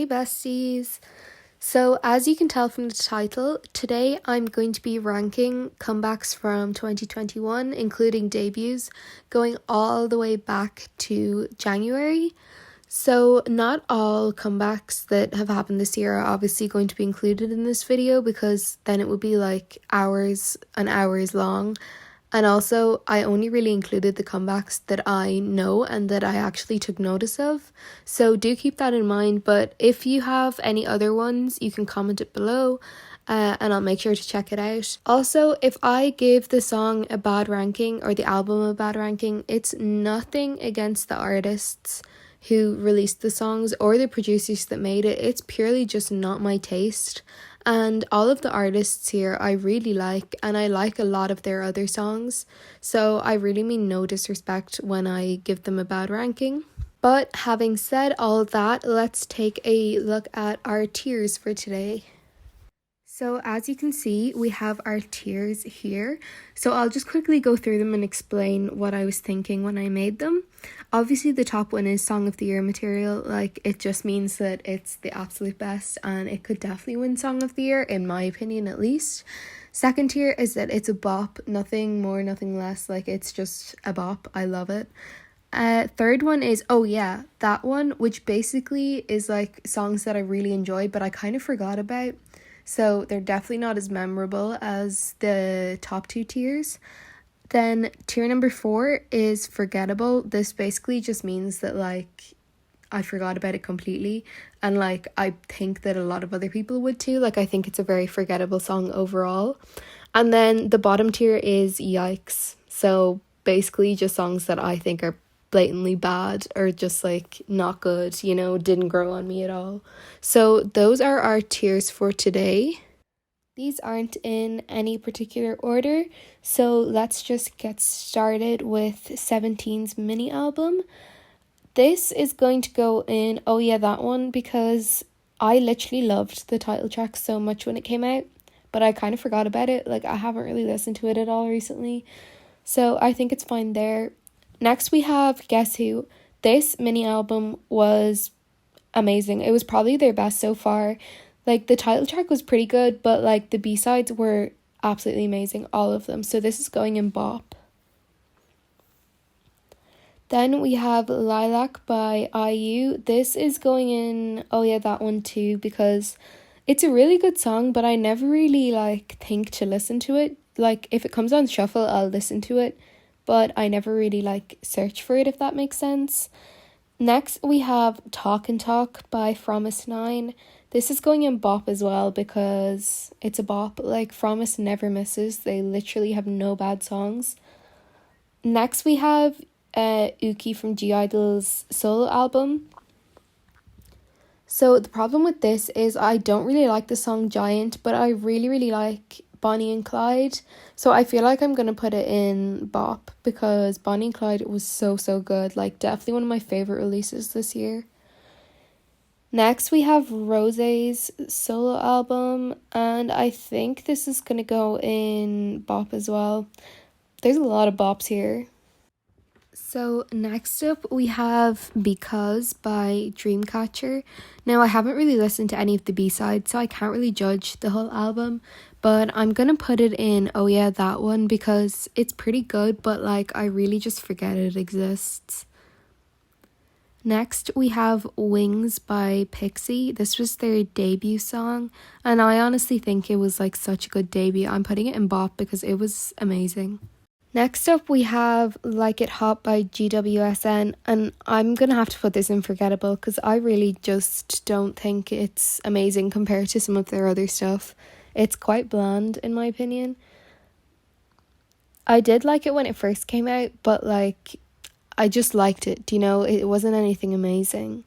Hey besties! So as you can tell from the title, today I'm going to be ranking comebacks from 2021, including debuts, going all the way back to January. So not all comebacks that have happened this year are obviously going to be included in this video because then it would be like hours and hours long. And also, I only really included the comebacks that I know and that I actually took notice of. So do keep that in mind. But if you have any other ones, you can comment it below and I'll make sure to check it out. Also, if I give the song a bad ranking or the album a bad ranking, it's nothing against the artists who released the songs or the producers that made it. It's purely just not my taste. And all of the artists here I really like, and I like a lot of their other songs, so I really mean no disrespect when I give them a bad ranking. But having said all of that, let's take a look at our tiers for today. So as you can see, we have our tiers here. So I'll just quickly go through them and explain what I was thinking when I made them. Obviously, the top one is Song of the Year material. Like, it just means that it's the absolute best and it could definitely win Song of the Year, in my opinion at least. Second tier is that it's a bop, nothing more, nothing less. Like, it's just a bop. I love it. Third one is, oh yeah, that one, which basically is like songs that I really enjoy but I kind of forgot about. So they're definitely not as memorable as the top two tiers. Then tier number 4 is forgettable. This basically just means that like I forgot about it completely, and like I think that a lot of other people would too. Like I think it's a very forgettable song overall. And then the bottom tier is yikes. So basically just songs that I think are blatantly bad or just like not good, you know, didn't grow on me at all. So those are our tiers for today. These aren't in any particular order, so let's just get started with 17's mini album. This is going to go in Oh Yeah That One because I literally loved the title track so much when it came out, but I kind of forgot about it. Like I haven't really listened to it at all recently, so I think it's fine there. Next we have Guess Who. This mini album was amazing. It was probably their best so far. Like the title track was pretty good, but like the B-sides were absolutely amazing, all of them. So this is going in bop. Then we have Lilac by IU. This is going in Oh Yeah That One too because it's a really good song, but I never really like think to listen to it. Like if it comes on shuffle, I'll listen to it, but I never really like search for it, if that makes sense. Next we have Talk and Talk by Fromis9. This is going in bop as well because it's a bop. Like Fromis never misses. They literally have no bad songs. Next we have 𝐥𝐭𝐬 from 𝐥𝐻iDL's solo album. So the problem with this is I don't really like the song Giant, but I really like Bonnie and Clyde. So I feel like I'm going to put it in bop because Bonnie and Clyde was so good. Like definitely one of my favorite releases this year. Next we have Rosé's solo album, and I think this is going to go in bop as well. There's a lot of bops here. So next up we have Because by Dreamcatcher. Now I haven't really listened to any of the B-sides, so I can't really judge the whole album, but I'm gonna put it in Oh Yeah That One because it's pretty good, but like I really just forget it exists. Next we have Wings by Pixie. This was their debut song and I honestly think it was like such a good debut. I'm putting it in bop because it was amazing. Next up we have Like It Hot by GWSN, and I'm going to have to put this in forgettable because I really just don't think it's amazing compared to some of their other stuff. It's quite bland in my opinion. I did like it when it first came out, but like I just liked it, you know, it wasn't anything amazing.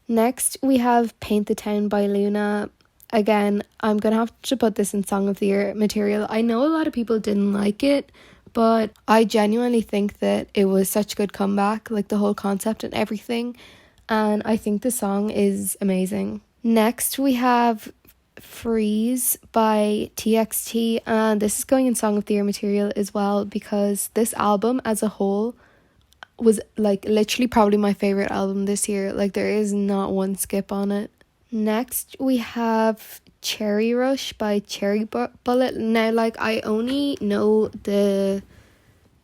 Next we have Paint the Town by Luna. Again, I'm going to have to put this in Song of the Year material. I know a lot of people didn't like it, but I genuinely think that it was such a good comeback, like the whole concept and everything, and I think the song is amazing. Next, we have Freeze by TXT, and this is going in Song of the Year material as well because this album as a whole, was like literally probably my favorite album this year. Like there is not one skip on it. Next we have Cherry Rush by Bullet. Now like I only know the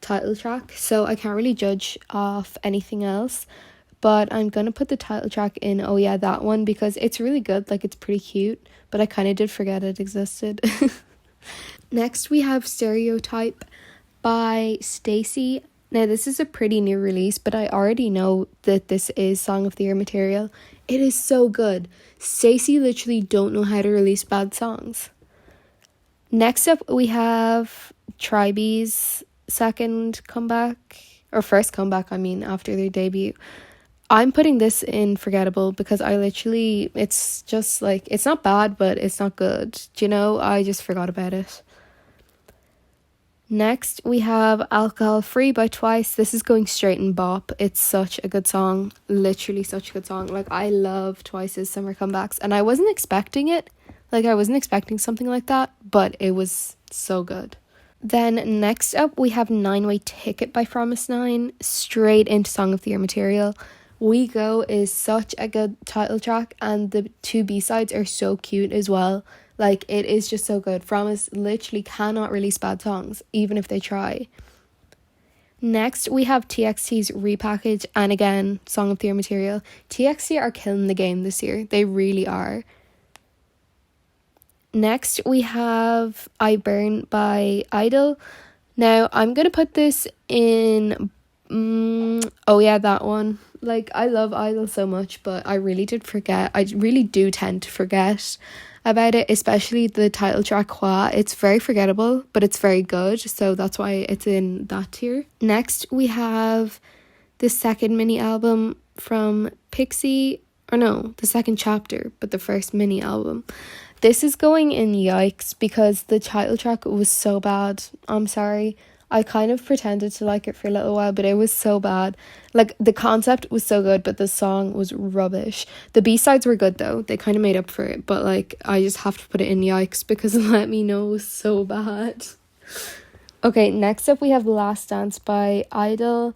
title track, so I can't really judge off anything else, but I'm gonna put the title track in Oh Yeah That One because it's really good. Like it's pretty cute, but I kind of did forget it existed. Next we have Stereotype by Stacey. Now this is a pretty new release, but I already know that this is Song of the Year material. It is so good. Stacey literally don't know how to release bad songs. Next up we have 𝐿 first comeback after their debut. I'm putting this in forgettable because it's just like, it's not bad, but it's not good. Do you know? I just forgot about it. Next, we have Alcohol Free by Twice. This is going straight in bop. It's such a good song. Literally such a good song. Like, I love Twice's summer comebacks. And I wasn't expecting it. Like, I wasn't expecting something like that. But it was so good. Then next up, we have 9-Way Ticket by Promise 9. Straight into Song of the Year material. We Go is such a good title track. And the 2 B-sides are so cute as well. Like, it is just so good. Promise literally cannot release bad songs, even if they try. Next, we have TXT's Repackage, and again, Song of the Year material. TXT are killing the game this year. They really are. Next, we have I Burn by Idol. Now, I'm going to put this in... Oh yeah, that one. Like, I love Idol so much, but I really did forget. I really do tend to forget about it, especially the title track 𝐸. It's very forgettable, but it's very good, so that's why it's in that tier. Next we have the second mini album from Pixie, the second chapter, but the first mini album. This is going in yikes because the title track was so bad. I'm sorry. I kind of pretended to like it for a little while, but it was so bad. Like, the concept was so good, but the song was rubbish. The B-sides were good, though. They kind of made up for it, but, like, I just have to put it in yikes because Let Me Know was so bad. Okay, next up we have Last Dance by Idol.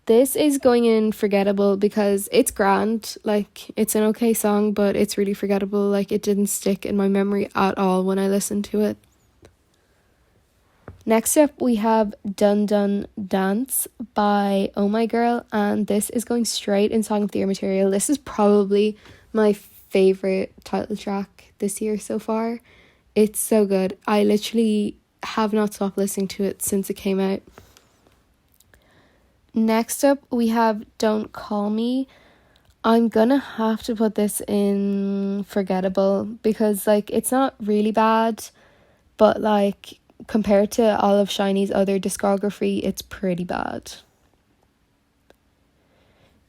This is going in forgettable because it's grand. Like, it's an okay song, but it's really forgettable. Like, it didn't stick in my memory at all when I listened to it. Next up, we have Dun Dun Dance by Oh My Girl, and this is going straight in Song of the Year material. This is probably my favourite title track this year so far. It's so good. I literally have not stopped listening to it since it came out. Next up, we have Don't Call Me. I'm gonna have to put this in forgettable because, like, it's not really bad, but, like, compared to all of SHINee's other discography, it's pretty bad.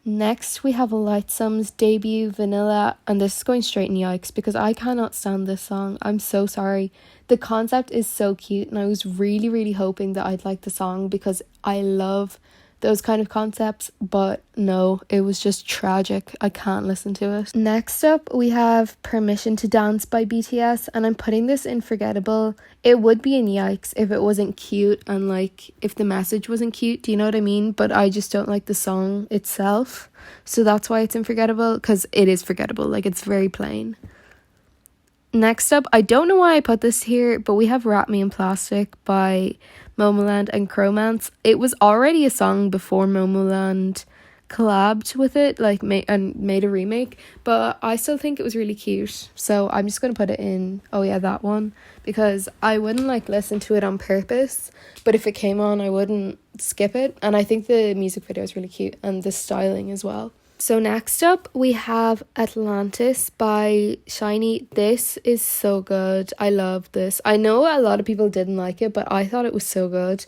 Next, we have Lightsum's debut, Vanilla, and this is going straight in yikes because I cannot stand this song. I'm so sorry. The concept is so cute, and I was really, really hoping that I'd like the song because I love those kind of concepts, but no, it was just tragic. I can't listen to it. Next up, we have Permission to Dance by BTS, and I'm putting this in forgettable. It would be in yikes if it wasn't cute and, like, if the message wasn't cute, do you know what I mean? But I just don't like the song itself, so that's why it's in forgettable, because it is forgettable. Like, it's very plain. Next up, I don't know why I put this here, but we have Wrap Me in Plastic by momoland and Chromance. It was already a song before momoland collabed with it, like, made a remake, but I still think it was really cute, so I'm just gonna put it in Oh Yeah That One because I wouldn't, like, listen to it on purpose, but if it came on I wouldn't skip it, and I think the music video is really cute and the styling as well. So next up, we have Atlantis by SHINee. This is so good. I love this. I know a lot of people didn't like it, but I thought it was so good.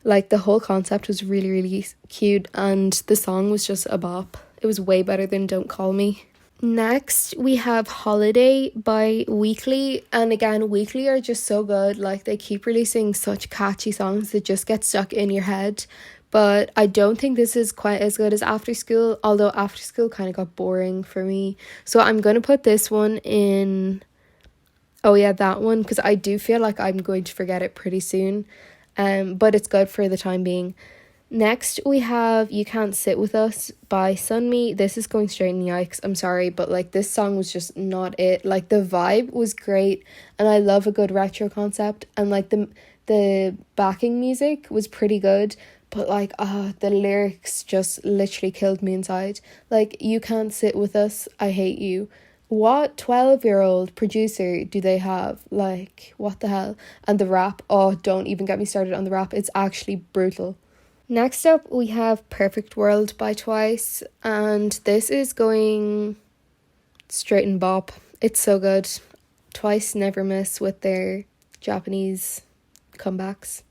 Like, the whole concept was really, really cute, and the song was just a bop. It was way better than Don't Call Me. Next, we have Holiday by Weekly, and again, Weekly are just so good. Like, they keep releasing such catchy songs that just get stuck in your head. But I don't think this is quite as good as After School, although After School kind of got boring for me. So I'm going to put this one in Oh Yeah That One because I do feel like I'm going to forget it pretty soon. But it's good for the time being. Next, we have You Can't Sit With Us by Sunmi. This is going straight in _Yikes. I'm sorry, but like this song was just not it. Like the vibe was great, and I love a good retro concept, and like the backing music was pretty good, but like the lyrics just literally killed me inside. Like, you can't sit with us, I hate you. What 12-year-old producer do they have? Like, what the hell? And the rap, oh, don't even get me started on the rap. It's actually brutal. Next up, we have Perfect World by Twice, and this is going straight in bop. It's so good. Twice never miss with their Japanese comebacks.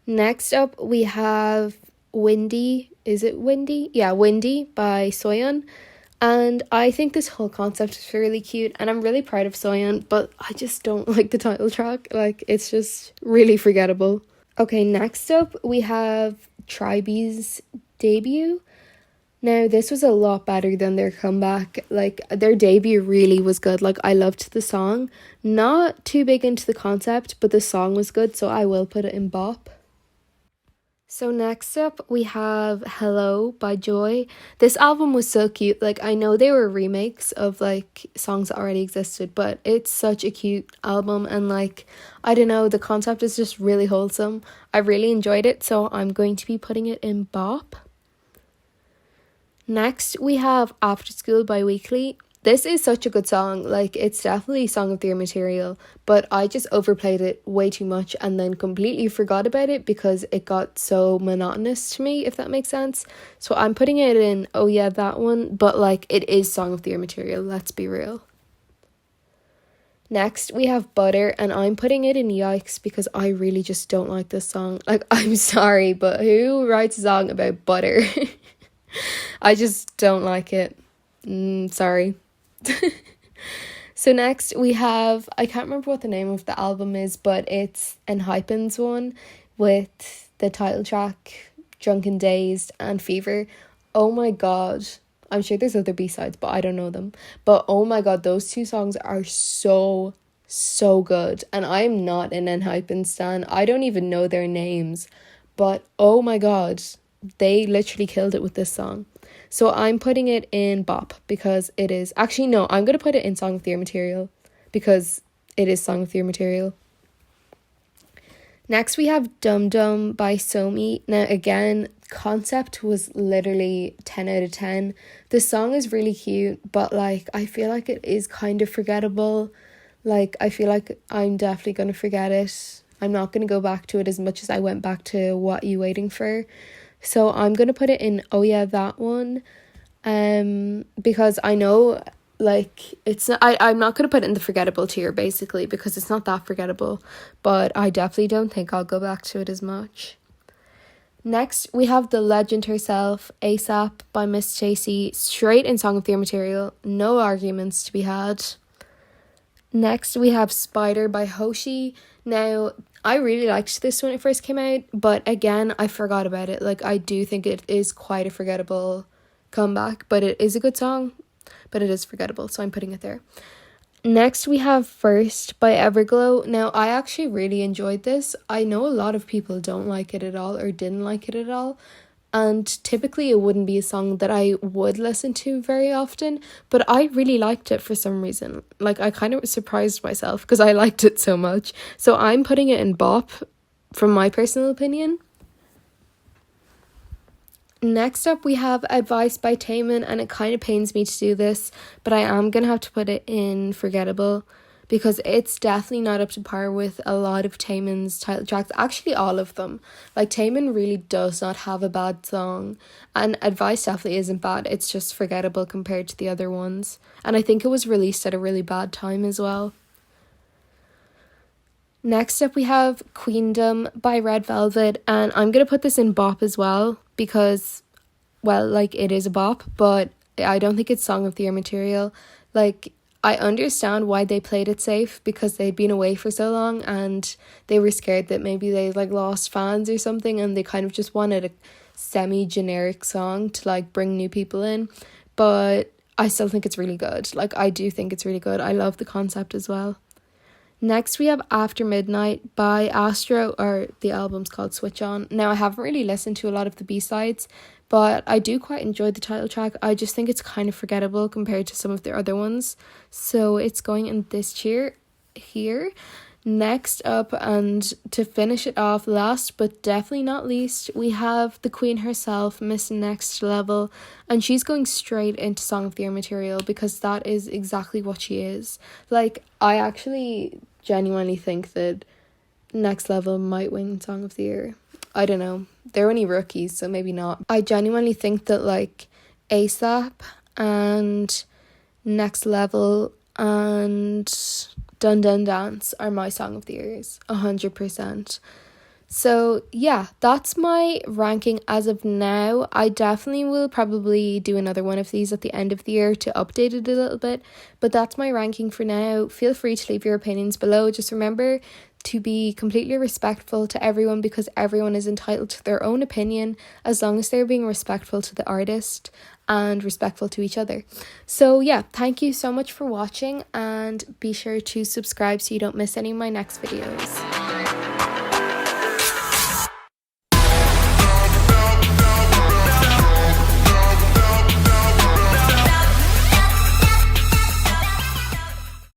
Next up, we have Windy. Is it Windy? Yeah, Windy by Soyeon. And I think this whole concept is really cute, and I'm really proud of Soyeon, but I just don't like the title track. Like, it's just really forgettable. Okay, next up we have 𝐟𝐫𝐢's debut. Now, this was a lot better than their comeback. Like, their debut really was good. Like, I loved the song. Not too big into the concept, but the song was good, so I will put it in bop. So next up, we have Hello by Joy. This album was so cute. Like, I know they were remakes of, like, songs that already existed, but it's such a cute album, and, like, I don't know, the concept is just really wholesome. I really enjoyed it, so I'm going to be putting it in bop. Next, we have After School by biweekly. This is such a good song. Like, it's definitely Song of the Year material, but I just overplayed it way too much and then completely forgot about it because it got so monotonous to me, if that makes sense. So I'm putting it in, oh yeah, that one, but like, it is Song of the Year material, let's be real. Next, we have Butter, and I'm putting it in Yikes because I really just don't like this song. Like, I'm sorry, but who writes a song about butter? I just don't like it. Sorry. So next we have, I can't remember what the name of the album is, but it's 𝐤𝐿𝐴's one with the title track Drunken Dazed and Fever. Oh my god, I'm sure there's other B-sides, but I don't know them, but oh my god, those two songs are so good, and I'm not an 𝐤𝐿𝐴 stan. I don't even know their names, but oh my god, they literally killed it with this song. So I'm putting it in bop because it is... Actually, no, I'm going to put it in Song of the Year material because it is Song of the Year material. Next, we have Dum Dum by Somi. Now, again, concept was literally 10 out of 10. The song is really cute, but, like, I feel like it is kind of forgettable. Like, I feel like I'm definitely going to forget it. I'm not going to go back to it as much as I went back to What You Waiting For. So I'm going to put it in, oh yeah, that one, because I know, like, it's not, I'm not going to put it in the forgettable tier, basically, because it's not that forgettable, but I definitely don't think I'll go back to it as much. Next, we have the legend herself, ASAP by Miss Chacey, straight in Song of the Year material, no arguments to be had. Next, we have Spider by Hoshi. Now, I really liked this when it first came out, but again, I forgot about it. Like, I do think it is quite a forgettable comeback, but it is a good song, but it is forgettable, so I'm putting it there. Next, we have First by Everglow. Now, I actually really enjoyed this. I know a lot of people don't like it at all or didn't like it at all, and typically it wouldn't be a song that I would listen to very often, but I really liked it for some reason. Like, I kind of surprised myself because I liked it so much. So I'm putting it in bop from my personal opinion. Next up, we have Advice by Taemin, and it kind of pains me to do this, but I am going to have to put it in forgettable because it's definitely not up to par with a lot of Taemin's title tracks, actually all of them. Like, Taemin really does not have a bad song, and Advice definitely isn't bad, it's just forgettable compared to the other ones, and I think it was released at a really bad time as well. Next up, we have Queendom by Red Velvet, and I'm going to put this in bop as well because, well, like, it is a bop, but I don't think it's Song of the Year material. Like, I understand why they played it safe because they'd been away for so long and they were scared that maybe they, like, lost fans or something, and they kind of just wanted a semi-generic song to, like, bring new people in, but I still think it's really good. Like, I do think it's really good. I love the concept as well. Next, we have After Midnight by Astro, or the album's called Switch On. Now, I haven't really listened to a lot of the B-sides, but I do quite enjoy the title track. I just think it's kind of forgettable compared to some of their other ones. So it's going in this tier here. Next up, and to finish it off, last but definitely not least, we have the queen herself, Miss Next Level, and she's going straight into Song of the Year material because that is exactly what she is. Like, I actually genuinely think that Next Level might win Song of the Year. I don't know. They're only rookies, so maybe not. I genuinely think that, like, ASAP and Next Level and Dun Dun Dance are my Song of the Years, 100%. So yeah, that's my ranking as of now. I definitely will probably do another one of these at the end of the year to update it a little bit, but that's my ranking for now. Feel free to leave your opinions below. Just remember to be completely respectful to everyone because everyone is entitled to their own opinion as long as they're being respectful to the artist and respectful to each other. So yeah, thank you so much for watching and be sure to subscribe so you don't miss any of my next videos.